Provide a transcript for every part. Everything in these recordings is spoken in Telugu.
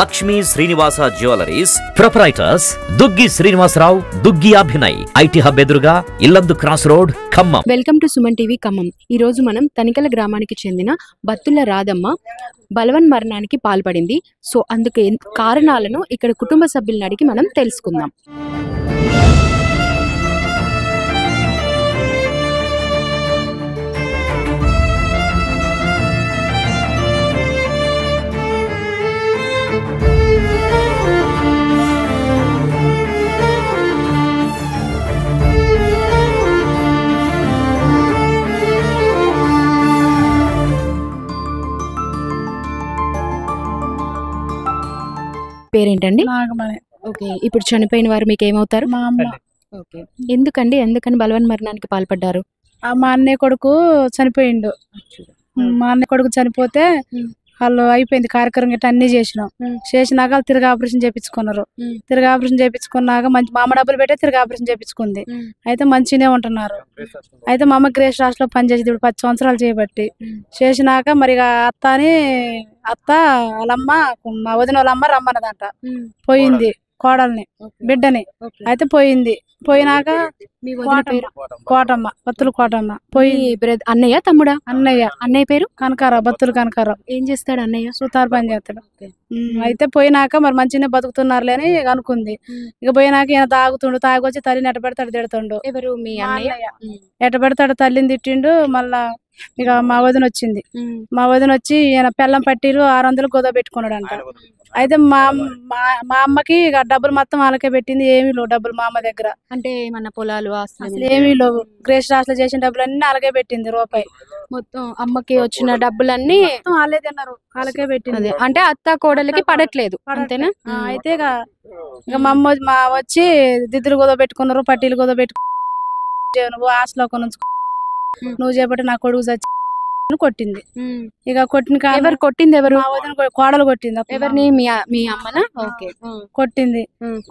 Lakshmi Srinivasa jewelleries proprietors Duggi Srinivasarao, Duggi Abhinay, IT hub ఎదురుగా Yellandu cross road, Khammam. Welcome to Suman TV Khammam. ఈ రోజు మనం తనికల గ్రామానికి చెందిన బత్తుల రాధమ్మ బలవన్ మరణానికి పాల్పడింది. సో అందుకు కారణాలను ఇక్కడ కుటుంబ సభ్యులను అడిగి మనం తెలుసుకుందాం. పేరేంటండి? ఓకే, ఇప్పుడు చనిపోయిన వారు మీకు ఏమవుతారు? మా అమ్మ. ఓకే, ఎందుకని బలవన్ మరణానికి పాల్పడ్డారు? మా అన్నయ్య కొడుకు చనిపోయిండు. మా అన్నయ్య కొడుకు చనిపోతే వాళ్ళు అయిపోయింది కార్యక్రమం గట్రా అన్ని చేసినాం. చేసినాక వాళ్ళు తిరిగి ఆపరేషన్ చేయించుకున్నారు. తిరిగి ఆపరేషన్ చేయించుకున్నాక మంచి మా అమ్మ డబ్బులు పెట్టే తిరిగి ఆపరేషన్ చేయించుకుంది. అయితే మంచిగానే ఉంటున్నారు. అయితే మా అమ్మ గ్రేస్ రాష్ట్ర లో పనిచేసేది ఇప్పుడు 10 సంవత్సరాలు చేయబట్టి. చేసినాక మరి అత్త వాళ్ళమ్మ మా వదిన వాళ్ళమ్మ రమ్మన్నదంట. పోయింది కోడల్ని బిడ్డని. అయితే పోయినాక కోటమ్మ, బత్తులు కోటమ్మ పోయి అన్నయ్య తమ్ముడా? అన్నయ్య పేరు కనకారావు, బత్తులు కనకారావు. ఏం చేస్తాడు అన్నయ్య? సుతారు పని చేస్తాడు. అయితే పోయినాక మరి మంచిగానే బతుకుతున్నారులే అని అనుకుంది. ఇక పోయినాక ఈయన తాగొచ్చి తల్లిని ఎట పెడతాడు తిడుతుండు. ఎవరు? మీ అన్నయ్య. ఎట పెడతాడు తల్లిని తిట్టిండు. మళ్ళా ఇక మా వదిన వచ్చింది. మా వదిన వచ్చి ఈయన పెళ్ళం పట్టీలు 600 గోదా పెట్టుకున్నాడు అంట. అయితే మా అమ్మకి ఇక డబ్బులు మొత్తం వాళ్ళకే పెట్టింది. ఏమీ లేవు డబ్బులు మా అమ్మ దగ్గర. అంటే మన పొలాలు ఆస్తులు ఏమీ లేవు. గ్రేస్ రాష్ట్ర చేసిన డబ్బులు అన్ని అలాగే పెట్టింది. రూపాయి మొత్తం అమ్మకి వచ్చిన డబ్బులన్నీ వాళ్ళే తిన్నారు, వాళ్ళకే పెట్టింది. అంటే అత్త కోడలికి పడట్లేదు అంతేనా? అయితే ఇక మా అమ్మ వచ్చి దిద్దులు గోదా పెట్టుకున్నారు, పట్టీలు గోదా పెట్టుకున్నారు. నువ్వు ఆశలో నుంచి నువ్వు చేపట్టి నా కొడుకు చచ్చి కొట్టింది. ఇక కొట్టింది ఎవరు? కోడలు కొట్టింది. ఎవరిని? మీ అమ్మనా? ఓకే, కొట్టింది.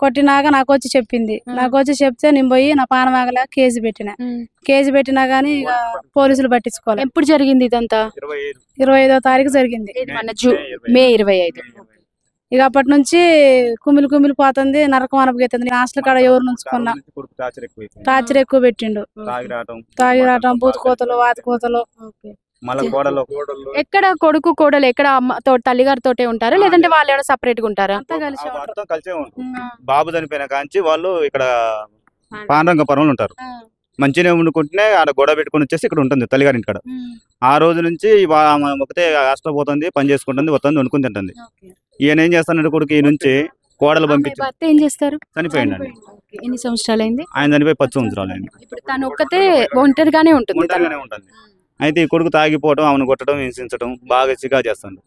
కొట్టినాక నాకు వచ్చి చెప్పింది. నాకు వచ్చి చెప్తే నేను పోయి నా పానమాగలా కేసు పెట్టినా గానీ ఇక పోలీసులు పట్టించుకోవాలి. ఎప్పుడు జరిగింది ఇదంతా? 25వ తారీఖు జరిగింది, మే 25. ఇక అప్పటి నుంచి కుమిలి పోతుంది, నరకం అనుభవిస్తుంది. హాస్టల్ కాడ ఎవరు నుంచుకున్నా టార్చర్ ఎక్కువ పెట్టిండు. తాగి రావటం, బూతు కోతలు, వాత కోతలు. ఎక్కడ కొడుకు కోడలు ఎక్కడ అమ్మతో తల్లిగారితో ఉంటారా లేదంటే వాళ్ళు ఏమైనా సపరేట్ గా ఉంటారా? కలిసే బాబు చనిపోయిన కాంచి వాళ్ళు ఇక్కడ పాండరంగపురంలో ఉంటారు. మంచిగా వండుకుంటేనే ఆడ గొడవ పెట్టుకుని వచ్చేసి ఇక్కడ ఉంటుంది తల్లిగారి ఇంటికాడ. ఆ రోజు నుంచి ఒకతే హాస్టల్ పోతుంది, పని చేసుకుంటుంది, వస్తుంది, వండుకుని తింటుంది. ఈయన ఏం చేస్తానంటే కొడుకు ఈ నుంచి కోడలు పంపించి ఏం చేస్తారు? చనిపోయిందండి. ఎన్ని సంవత్సరాలు అయింది? ఆయన చనిపోయి 10 సంవత్సరాలు అయింది. ఇప్పుడు తను ఒక్కతే ఒంటరిగానే ఉంటుంది. అయితే ఈ కొడుకు తాగిపోవడం, ఆమెను కొట్టడం, హింసించడం బాగా చికా చేస్తాడు.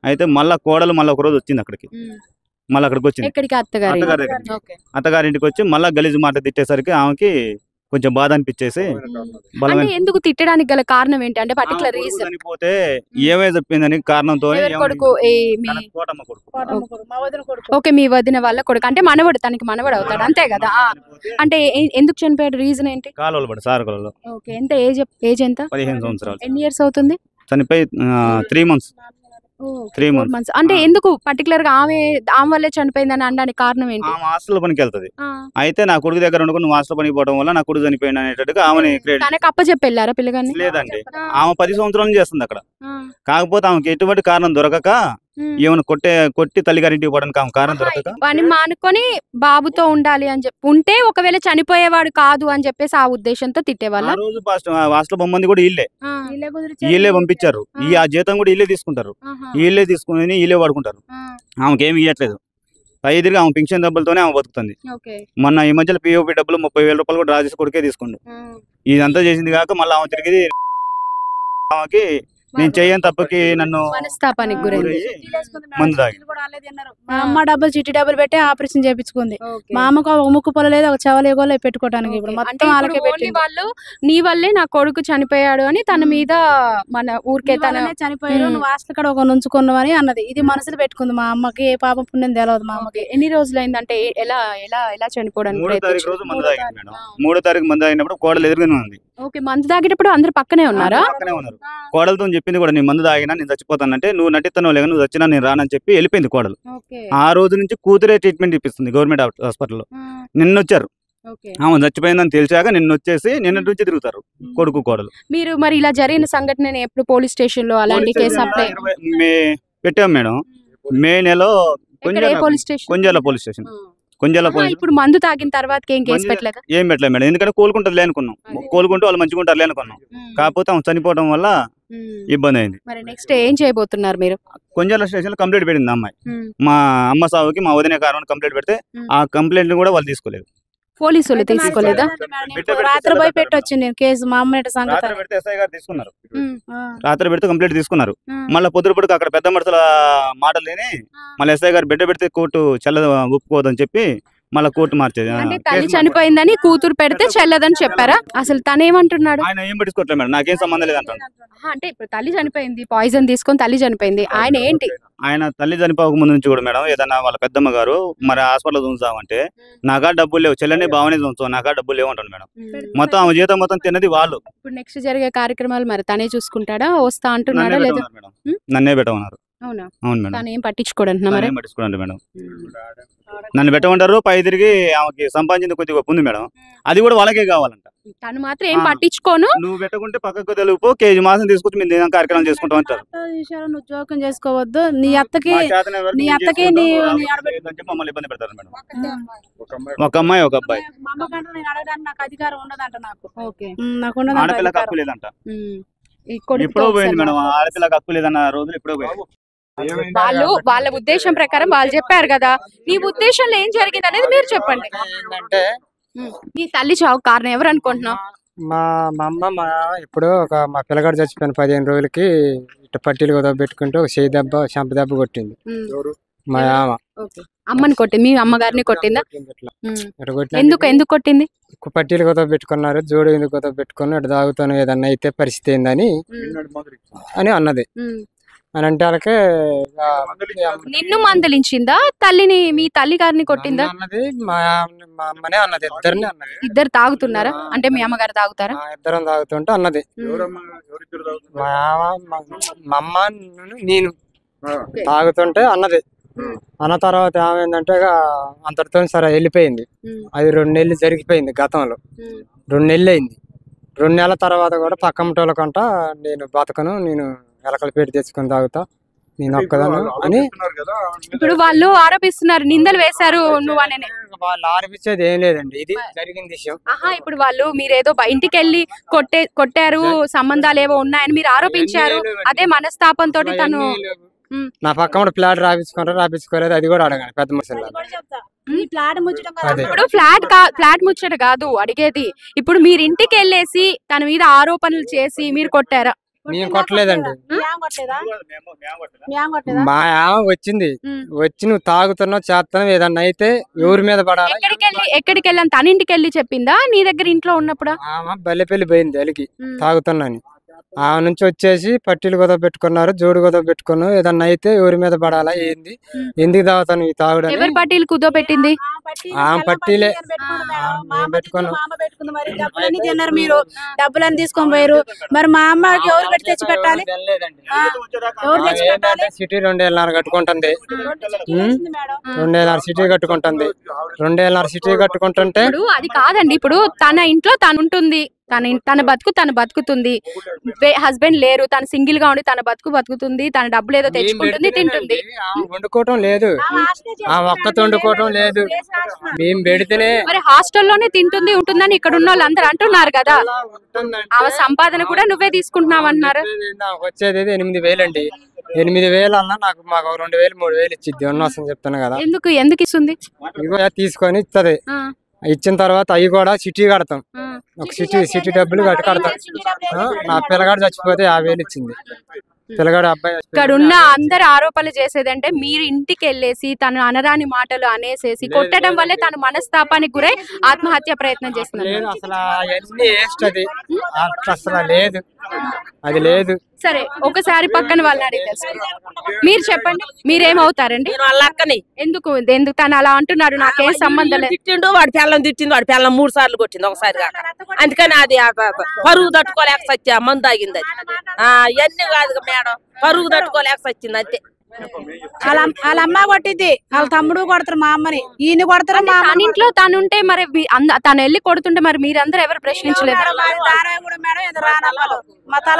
అయితే మళ్ళా కోడలు ఒక రోజు వచ్చింది అక్కడికి. మళ్ళీ అక్కడికి వచ్చింది అత్తగారింటికి వచ్చి మళ్ళా గలీజు మాట తిట్టేసరికి ఆమెకి కొంచెం బాధ అనిపించేసి ఎందుకు తిట్టడానికి గల కారణం ఏంటి? అంటే పర్టికులర్ రీజన్ చనిపోతే ఏమే చెప్పిందని కారణంతో ఓకే, మీ వదిన వాళ్ళ కొడుకు అంటే మనవడు, తనకి మనవడు అవుతాడు అంతే కదా? అంటే ఎందుకు చనిపోయాడు? రీజన్ ఏంటి? కాలువలు పడి సారకులలో. ఓకే, ఎంత ఏజ్ ఎంత? 15 సంవత్సరాలు. ఎన్ని ఇయర్స్ అవుతుంది? చనిపోయి 3 months. అంటే ఎందుకు పర్టికులర్ గా ఆమె వల్లే చనిపోయిందని అనడానికి కారణం ఏంటి? ఆమె హాస్టల్ పనికి వెళ్తుంది. అయితే నా కొడుకు దగ్గర ఉండుకుని నువ్వు హాస్టల్ పనికి పోవడం వల్ల నా కొడుకు చనిపోయింది అనేటట్టుగా ఆమెని అప్పచెప్పి వెళ్ళారా పిల్లగాని? లేదండి, ఆమె 10 సంవత్సరాల చేస్తుంది అక్కడ. కాకపోతే ఆమెకి ఎటువంటి కారణం దొరకక ఏమైనా కొట్టి తల్లిగారింటికి పోవడానికి ఆమె కారణం దొరకక వాడిని మానుకొని బాబుతో ఉండాలి అని చెప్పి ఉంటే ఒకవేళ చనిపోయేవాడు కాదు అని చెప్పేసి ఆ ఉద్దేశంతో తిట్టేవాళ్ళ. రోజు హాస్టల్ బొమ్మంది కూడా వీళ్ళే పంపించారు. ఆ జీతం కూడా వీళ్ళే తీసుకుంటారు. వీళ్ళే తీసుకుని వీళ్ళే వాడుకుంటారు. ఆమెకి ఏమి ఇవ్వట్లేదు. పైదిరిగా ఆమె పింఛన్ డబ్బులతోనే ఆమె బతుకుతుంది. మొన్న ఈ మధ్యలో పిఓపి డబ్బులు 30,000 రూపాయలు కూడా రాజేష్ కొడుకే తీసుకుండు. ఇదంతా చేసింది కాక మళ్ళీ ఆమె తిరిగి ఆమెకి నేను చేయని తప్పకి నన్ను మనస్తాపానికి గురైంది. మందు తాగి మా అమ్మ చిట్టి డబ్బులు పెట్టి ఆపరేషన్ చేయించుకుంది. మా అమ్మకు ఒక ముక్కు పొల లేదు, ఒక చెవలేగోలే పెట్టుకోవడానికి. ఇప్పుడు మొత్తం వాళ్ళకే పెట్టి వాళ్ళు నీ వల్లే నా కొడుకు చనిపోయాడు అని తన మీద మన ఊరికే చనిపోయాడు, నువ్వు హాస్టల్ కాడ ఒక నుంచుకున్నావు అని అన్నది. ఇది మనసులో పెట్టుకుంది. మా అమ్మకి ఏ పాపం పుణ్యం తెలియదు. మా అమ్మకి ఎన్ని రోజులు అయిందంటే ఎలా ఎలా ఎలా చనిపోవడానికి? 3వ తారీఖు రోజు మందు తాగింది మేడం. 3వ తారీఖు మందు తాగినప్పుడు కోడలు ఎదురుగానే ఉంది. ఓకే, మందు తాగేటప్పుడు అందరు పక్కనే ఉన్నారా? పక్కనే ఉన్నారు. కోడలతో చెప్పింది కూడా, నీ మందు తాగినా నేను చచ్చిపోతానంటే, నువ్వు నటిస్తున్నావు లేక నువ్వు వచ్చినా నేను రానని చెప్పి వెళ్ళిపోయింది కోడలు. ఆ రోజు నుంచి కూతురే ట్రీట్మెంట్ ఇప్పిస్తుంది గవర్నమెంట్ హాస్పిటల్లో. నిన్న వచ్చారు, ఆమె చచ్చిపోయిందని తెలిసాక నిన్న వచ్చేసి నిన్న నుంచి తిరుగుతారు కొడుకు కోడలు. మీరు మరి ఇలా జరిగిన సంఘటన ఎప్పుడు పోలీస్ స్టేషన్ లో అలాంటి కేసు అప్లై పెట్టాం మేడం. మే నెల కొంజాల పోలీస్ స్టేషన్. ఇప్పుడు మందు తాగిన తర్వాత ఏం కేసు పెట్టలేదు? ఏం పెట్టలేదు మేడం, ఎందుకంటే కోలుకుంటుంది అనుకున్నాం. కోలుకుంటూ వాళ్ళు మంచిగా ఉంటారు అనుకున్నాం. కాకపోతే ఆమె చనిపోవడం వల్ల ఇబ్బంది అయింది. మరి నెక్స్ట్ ఏం చేయబోతున్నారు మీరు? కొంజాల స్టేషన్ లో కంప్లైంట్ పెట్టింది అమ్మాయి. మా అమ్మ సావుకి మా వదిన కారణం కంప్లైంట్ పెడితే ఆ కంప్లైంట్ కూడా వాళ్ళు తీసుకోలేదు. పోలీసులు తీసుకోలేదా? రాత్రి పోయి పెట్టొచ్చింది నేను కేసు. మా అమ్మ రాత్రి పెడితే ఎస్ఐ గారు తీసుకున్నారు. రాత్రి పెడితే కంప్లైంట్ తీసుకున్నారు. మళ్ళీ పొద్దుపడికి అక్కడ పెద్ద మనుషుల మాటలు లేని మళ్ళీ ఎస్ఐ గారు బిడ్డ పెడితే కోర్టు చెల్లదు ఒప్పుకోదని చెప్పి మళ్ళీ కోర్టు మార్చేది. తల్లి చనిపోయిందని కూతురు పెడితే చెల్లదని చెప్పారా? అసలు తనేమంటున్నాడు? ఆయన ఏం పెట్టుకోవట్లేదు మేడం, నాకేం సంబంధం లేదు అంటాడు. అంటే ఇప్పుడు తల్లి చనిపోయింది, పాయిజన్ తీసుకొని తల్లి చనిపోయింది, ఆయన ఏంటి? ఆయన తల్లి చనిపోక ముందు నుంచి కూడా మేడం ఏదన్నా వాళ్ళ పెద్దమ్మ గారు మరి హాస్పిటల్ చూసామంటే నాకా డబ్బులు లేవు, చెల్లెని బావనే చూస్తాం, నాకా డబ్బులు లేవు అంటాడు మేడం. మొత్తం ఆమె జీతం మొత్తం తిన్నది వాళ్ళు. ఇప్పుడు నెక్స్ట్ జరిగే కార్యక్రమాలు మరి తనే చూసుకుంటాడా, వస్తా అంటున్నాడా లేదా? నన్నే పెట్టమన్నారు. అవునా? అవును మేడం. తను ఏం పట్టించుకోడంటున్నా మరి? పట్టించుకోండి మేడం, నన్ను పెట్టమంటారు. పై తిరిగి ఆమెకి సంపాదించింది కొద్దిగా ఉంది మేడం, అది కూడా వాళ్ళకే కావాలంట. తను మాత్రం ఏం పట్టించుకోను, నువ్వు పెట్టకుంటే పక్కకు తెలుపు కేజీ మాసం తీసుకొచ్చి మేము దేని కార్యక్రమం చేసుకుంటాం అంటారు. నువ్వు జోక్యం చేసుకోవద్దు, నీ అత్తకి మమ్మల్ని ఇబ్బంది పెడతారు మేడం. ఒక అమ్మాయి ఒక అబ్బాయి. నాకు అధికారం ఉండదంట. ఆడపిల్లకి హక్కు లేదంట. ఎప్పుడో పోయింది మేడం, ఆడపిల్లకి హక్కు లేదన్న రోజులు ఎప్పుడో పోయింది. వాళ్ళ ఉద్దేశం ప్రకారం వాళ్ళు చెప్పారు కదా, మీ ఉద్దేశంలో ఏం జరిగింది అనేది మీరు చెప్పండి. మీ తల్లి చావు కారణం ఎవరు అనుకుంటున్నావు? మా అమ్మ ఇప్పుడు మా పిల్లగాడు చచ్చిపోయిన 15 రోజులకి ఇట్లా పట్టీలు కుదవ పెట్టుకుంటూ ఒక చేయి దెబ్బ చెంప దెబ్బ కొట్టింది మా అమ్మ. అమ్మని కొట్టింది, మీ అమ్మగారిని కొట్టిందా? ఎందుకు కొట్టింది? పట్టీలు కుదవ పెట్టుకున్నారు, జోడు ఎందుకు కుదవ పెట్టుకుని అటు తాగుతాను ఏదన్నా అయితే పరిస్థితి ఏందని అని అన్నది. అని అంటే వాళ్ళకి నిన్ను మందలించిందా, తల్లిని మీ తల్లి గారిని కొట్టిందా? అన్నది మా అమ్మనే అన్నది, ఇద్దరిని అన్నది. ఇద్దరు తాగుతున్నారా? అంటే మీ అమ్మగారు తాగుతారా? ఇద్దరం తాగుతుంటే అన్నది. మా అమ్మ నేను తాగుతుంటే అన్నది. అన్న తర్వాత ఏమైందంటే అంతటితో సరే వెళ్ళిపోయింది. అది 2 నెలలు జరిగిపోయింది. గతంలో 2 నెలలు అయింది. 2 నెలల తర్వాత కూడా పక్కమటోళ్ళ కంట నేను బతకను, నేను ఎలకల పేరు తెచ్చుకొని తాగుతా, నేను ఒక్కదాను అని ఇప్పుడు వాళ్ళు ఆరోపిస్తున్నారు, నిందలు వేశారు నువ్వు అని. వాళ్ళు ఆరోపించేది ఏం లేదండి, ఇది జరిగిన విషయం. ఇప్పుడు వాళ్ళు మీరేదో ఇంటికి వెళ్ళి కొట్టారు, సంబంధాలు ఏవో ఉన్నాయని మీరు ఆరోపించారు. అదే మనస్తాపంతో తను నా పక్కన ఫ్లాట్ రాపించుకోలేదు, అది కూడా అడగాలి పెద్ద మనుషులు. ఇప్పుడు ఫ్లాట్ ముచ్చట కాదు అడిగేది, ఇప్పుడు మీరు ఇంటికి వెళ్ళేసి తన మీద ఆరోపణలు చేసి మీరు కొట్టారా? నేను కొట్టలేదండి, మా ఆమె వచ్చింది. వచ్చి నువ్వు తాగుతున్నావు చేస్తున్నావు ఏదన్నా అయితే ఎవరి మీద పడాలి. ఎక్కడికి వెళ్ళాను? తన ఇంటికి వెళ్ళి చెప్పిందా నీ దగ్గర ఇంట్లో ఉన్నప్పుడు? ఆమె బల్లెపల్లి పోయింది అలికి తాగుతున్నాను. ఆమె నుంచి వచ్చేసి పట్టీలు కుదవ పెట్టుకున్నారు, జోడు కుదవ పెట్టుకున్నావు ఏదన్నా అయితే ఎవరి మీద పడాలా ఏంది, ఎందుకు తాగుతాను ఈ తాగుడు. ఎవరి పట్టీలు కుదో పెట్టింది? ఆమె పట్టీలే పెట్టుకున్నాం. తిన్నారు మీరు, డబ్బులని తీసుకొని పోయారు. మరి మా అమ్మకి ఎవరు పెట్టి తెచ్చి పెట్టాలి? సిటీ 2.5 కట్టుకుంటుంది, 2.5 సిటీ కట్టుకుంటుంది. 2.5 సిటీ కట్టుకుంటుంటే అది కాదండి. ఇప్పుడు తన ఇంట్లో తను ఉంటుంది, తన బతుకు తను బతుకుతుంది, హస్బెండ్ లేరు, తను సింగిల్ గా ఉండి తన బతుకుతుంది, తన డబ్బులు ఏదో తెచ్చుకుంటుంది, తింటుంది. వండుకోవటం లేదు, ఆ ఒక్కతో వండుకోవటం లేదు, మేము పెడితేనే. మరి హాస్టల్లోనే తింటుంది ఉంటుందని ఇక్కడ ఉన్న వాళ్ళు అందరూ అంటున్నారు కదా, ఆమె సంపాదన కూడా నువ్వే తీసుకుంటున్నావు అన్నారు. వచ్చేది 8,000 అండి. 8,000 అన్నా నాకు మాకు 2,000 3,000 ఇచ్చిద్ది ఉన్నసం చెప్తాను కదా. ఎందుకు ఇస్తుంది? ఇగో తీసుకొని ఇస్తుంది. ఇచ్చిన తర్వాత అవి కూడా సిటీ కడతాం, ఒక సిటీ డబ్బులు కడతాం. నా పిల్లగాడు చచ్చిపోతే 50,000 ఇచ్చింది. పిల్లగాడు అబ్బాయి ఇక్కడ ఉన్న అందరు ఆరోపణలు చేసేదంటే మీరు ఇంటికి వెళ్ళేసి తను అనరాని మాటలు అనేసేసి కొట్టడం వల్లే తను మనస్తాపానికి గురై ఆత్మహత్య ప్రయత్నం చేస్తున్నారు. లేదు అసలు అవన్నీ వేస్ట్ అది అసలు లేదు అది లేదు. సరే ఒకసారి పక్కన వాళ్ళని అడిగి తెలుసుకుందాం. మీరు చెప్పండి, మీరేమవుతారండి? వాళ్ళ అక్కని ఎందుకు ఎందుకు తను అలా అంటున్నాడు? నాకేం సంబంధం లేదు. తిట్టిండు, వాడి పిల్లని తిట్టింది, వాడి పిల్లని 3 సార్లు కొట్టింది ఒకసారి కాక. అందుకని అది పరుగు తట్టుకోలేక సత్య మందు తాగింది అది. ఇవన్నీ కాదు మేడం, పరుగు తట్టుకోలేక సచ్చింది అంతే. వాళ్ళ అమ్మ కొట్టింది, వాళ్ళ తమ్ముడు కొడతారు, మా అమ్మని ఈయన కొడతారు. మా తన ఇంట్లో తను ఉంటే మరి తను వెళ్ళి కొడుతుంటే మరి మీరందరూ ఎవరు ప్రశ్నించలేదు? మా తల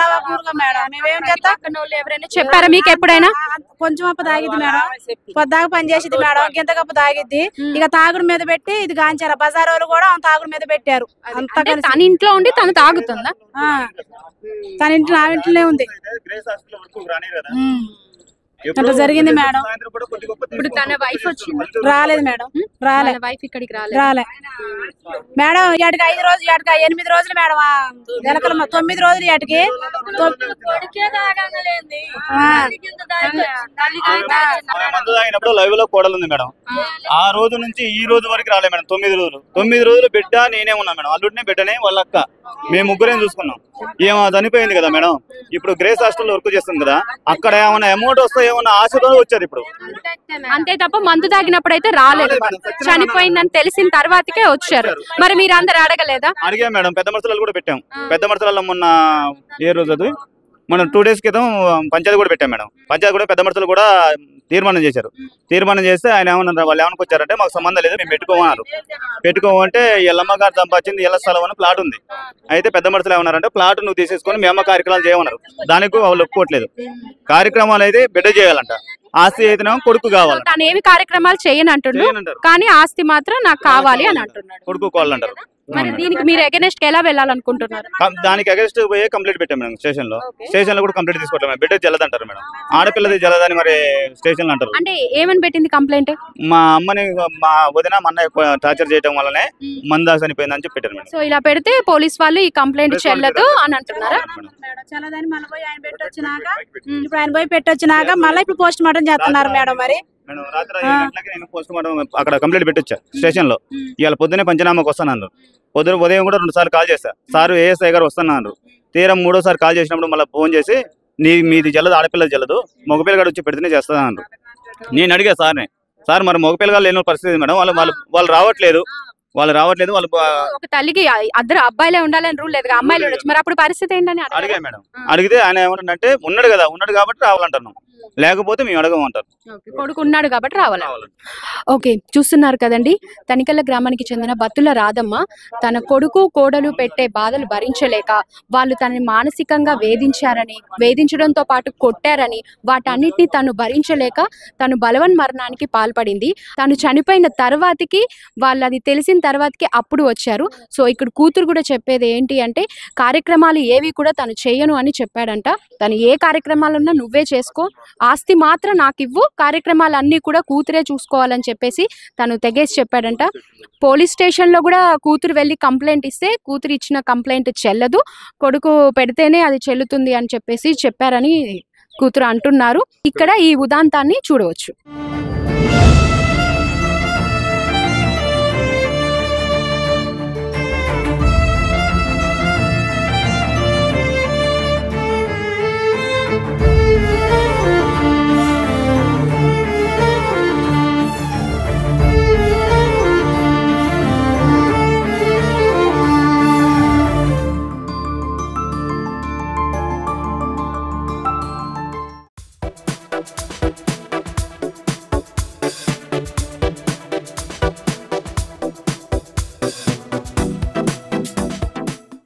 మేడం మేమేం చేస్తాం? ఎవరైనా చెప్పారా మీకు ఎప్పుడైనా? కొంచెం అప్పు తాగిద్ది మేడం, పొద్దాక పని చేసిద్ది మేడం, గింత కప్పు తాగిద్ది. ఇక తాగుడు మీద పెట్టి ఇది గాంచారు, బజార్ వాళ్ళు కూడా తాగుడు మీద పెట్టారు. అంటే తన ఇంట్లో ఉండి తను తాగుతుందా? తన ఇంట్లో నా ఇంట్లోనే ఉంది. అట్లా జరిగింది మేడం. ఇప్పుడు తన వైఫ్ వచ్చింది? రాలేదు మేడం, రాలే. వైఫ్ ఇక్కడికి రాలే మేడం. ఇటుకి 5 రోజులు, ఇటుకి 8 రోజులు మేడం, వెనకల 9 రోజులు ఇటుకి. మందు తాగినప్పుడు లైవ్ లో కోడలు ఉంది మేడం. ఆ రోజు నుంచి ఈ రోజు వరకు రాలే మేడం. 9 రోజులు బిడ్డ నేనే ఉన్నా మేడం, అల్లుడినే బిడ్డనే వాళ్ళ అక్క, మేము ముగ్గురేం చూసుకున్నాం. ఏమో చనిపోయింది కదా మేడం. ఇప్పుడు గ్రేస్ హాస్టల్లో వర్క్ చేస్తుంది కదా, అక్కడ ఏమైనా అమౌంట్ వస్తే ఏమన్నా ఆశతో వచ్చారు ఇప్పుడు, అంతే తప్ప మందు తాగినప్పుడు అయితే రాలేదు. చనిపోయిందని తెలిసిన తర్వాతకే వచ్చారు. మరి మీరు అందరు అడగలేదా? అడిగా మేడం. పెద్ద మనుషులు కూడా పెట్టాం. పెద్ద మనుషులలో మొన్న ఏ రోజు అది మనం 2 days క్రితం పంచాయతీ కూడా పెట్టాం మేడం. పంచాయతీ కూడా పెద్ద మనుషులు కూడా తీర్మానం చేశారు. తీర్మానం చేస్తే ఆయన ఏమన్నారు, వాళ్ళు ఏమనుకు వచ్చారంటే మాకు సంబంధం లేదు, మేము పెట్టుకోమన్నారు. పెట్టుకోమంటే ఎల్లమ్మ గారు సంపాదించింది ఇళ్ల స్థలం అని ప్లాట్ ఉంది. అయితే పెద్ద మనుషులు ఏమన్నారంటే ప్లాట్ నువ్వు తీసేసుకొని మేము కార్యక్రమాలు చేయమన్నారు. దానికి వాళ్ళు ఒప్పుకోవట్లేదు. కార్యక్రమాలు అయితే బిడ్డ చేయాలంట, ఆస్తి అయితే కొడుకు కావాలి. తను ఏమి కార్యక్రమాలు చేయనంటున్నారు, కానీ ఆస్తి మాత్రం నాకు కావాలి అని అంటున్నాడు. కొడుకు కావాలంటారు. మరి దీనికి మీరు అగైనెస్ట్ ఎలా వెళ్ళాలనుకుంటున్నారు? దానికి అగైనెస్ట్ పోయి కంప్లైంట్ పెట్టాం మేడం స్టేషన్ లో కూడా కంప్లైంట్ తీసుకోవట్లేదు. బిడ్డ జల్లదంటారు మేడం, ఆడపిల్లది జల్లదని మరి స్టేషన్ లో అంటారు. అంటే ఏమని పెట్టింది కంప్లైంట్? మా అమ్మని మా వదిన మా అన్న టార్చర్ చేయడం వల్లనే మందా చనిపోయింది అని చెప్పి పెట్టారు మేడం. సో ఇలా పెడితే పోలీస్ వాళ్ళు ఈ కంప్లైంట్ చెల్లదు అని అంటున్నారా? చల్లదని మళ్ళీ పోయి ఆయన పెట్టొచ్చినాక, ఇప్పుడు ఆయన పోయి పెట్టొచ్చినాక మళ్ళీ ఇప్పుడు పోస్ట్ మార్టం చేస్తున్నారు మేడం. మరి రాత్రి 5 గంటలకి నేను పోస్ట్ మార్టం అక్కడ కంప్లైంట్ పెట్టొచ్చా స్టేషన్ లో. ఇవాళ పొద్దునే పంచనామాకి వస్తాను. ఉదయం కూడా 2 సార్లు కాల్ చేస్తా, సార్ ఏఎస్ఐ గారు వస్తున్నారు. తీరం 3వ సారి కాల్ చేసినప్పుడు మళ్ళీ ఫోన్ చేసి మీది జల్లదు, ఆడపిల్లది జల్లదు, మగపిల్లగాడు వచ్చి పెడితేనే చేస్తా అన్నారు. నేను అడిగా సార్ని, సార్ మరి మగపిల్లగా లేని పరిస్థితి మేడం, వాళ్ళు రావట్లేదు. వాళ్ళు ఒక తల్లికి 2 అబ్బాయిలే ఉండాలని రూల్ లేదు, అమ్మాయిలు ఉండొచ్చు. మరి అప్పుడు పరిస్థితి ఏంటని అడిగా మేడం. అడిగితే ఆయన ఏమంటే ఉన్నాడు కదా, ఉన్నాడు కాబట్టి రావాలంటున్నాం, లేకపోతే మేము అడగమంటారు. కొడుకు ఉన్నాడు కాబట్టి రావాలి. ఓకే, చూస్తున్నారు కదండి, తనికెళ్ళ గ్రామానికి చెందిన బత్తుల రాధమ్మ తన కొడుకు కోడలు పెట్టే బాధలు భరించలేక వాళ్ళు తనని మానసికంగా వేధించడంతో పాటు కొట్టారని, వాటన్నిటిని తను భరించలేక తను బలవన్ మరణానికి పాల్పడింది. తను చనిపోయిన తర్వాతకి వాళ్ళు అది తెలిసిన తర్వాతకి అప్పుడు వచ్చారు. సో ఇక్కడ కూతురు కూడా చెప్పేది ఏంటి అంటే, కార్యక్రమాలు ఏవి కూడా తను చేయను అని చెప్పాడంట. తను ఏ కార్యక్రమాలున్నా నువ్వే చేసుకో, ఆస్తి మాత్రం నాకు ఇవ్వు, కార్యక్రమాలన్నీ కూడా కూతురే చూసుకోవాలని చెప్పేసి తను తెగేసి చెప్పాడంట. పోలీస్ స్టేషన్లో కూడా కూతురు వెళ్ళి కంప్లైంట్ ఇస్తే కూతురు ఇచ్చిన కంప్లైంట్ చెల్లదు, కొడుకు పెడితేనే అది చెల్లుతుంది అని చెప్పేసి చెప్పారని కూతురు అంటున్నారు. ఇక్కడ ఈ ఉదాంతాన్ని చూడవచ్చు.